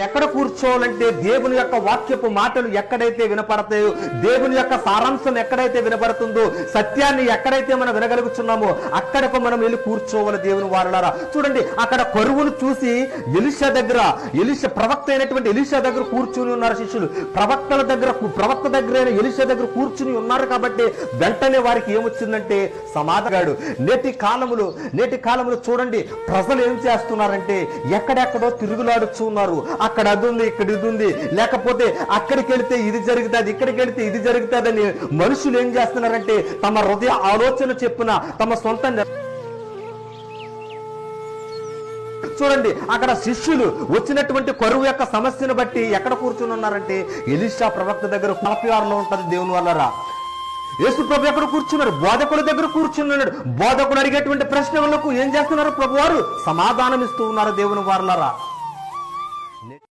ఎక్కడ కూర్చోవాలంటే దేవుని యొక్క వాక్యపు మాటలు ఎక్కడైతే వినపడతాయో, దేవుని యొక్క సారాంశం ఎక్కడైతే వినపడుతుందో, సత్యాన్ని ఎక్కడైతే మనం వినగలుగుతున్నామో అక్కడకు మనం వెళ్ళి కూర్చోవాలి దేవుని వారలారా. చూడండి, అక్కడ కరువును చూసి ఎలీషా ప్రవక్త అయినటువంటి ఎలీషా దగ్గర కూర్చుని ఉన్నారు శిష్యులు. ప్రవక్త దగ్గర ఎలీషా దగ్గర కూర్చుని ఉన్నారు కాబట్టి వెంటనే వారికి ఏమొచ్చిందంటే సమాధానం. నేటి కాలంలో చూడండి, ప్రజలు ఏం చేస్తున్నారంటే ఎక్కడెక్కడో తిరుగులాడుతూ ఉన్నారు. అక్కడ అది ఉంది, ఇక్కడ ఇది ఉంది, లేకపోతే అక్కడికి వెళితే ఇది జరుగుతుంది, ఇక్కడికి వెళితే ఇది జరుగుతుందని మనుషులు ఏం చేస్తున్నారంటే తమ హృదయ ఆలోచన చెప్పున తమ సొంత. చూడండి, అక్కడ శిష్యులు వచ్చినటువంటి కరువు యొక్క సమస్యను బట్టి ఎక్కడ కూర్చుని ఉన్నారంటే ఎలీషా ప్రవక్త దగ్గర 46లో ఉంటుంది దేవుని వల్లరా. యేసు ప్రభు ఎక్కడ కూర్చున్నారు? బోధకుల దగ్గర కూర్చున్నాడు. బోధకుడు అడిగేటువంటి ప్రశ్నలకు ఏం చేస్తున్నారు? ప్రభు వారు సమాధానం ఇస్తూ ఉన్నారు దేవుని వారలారా.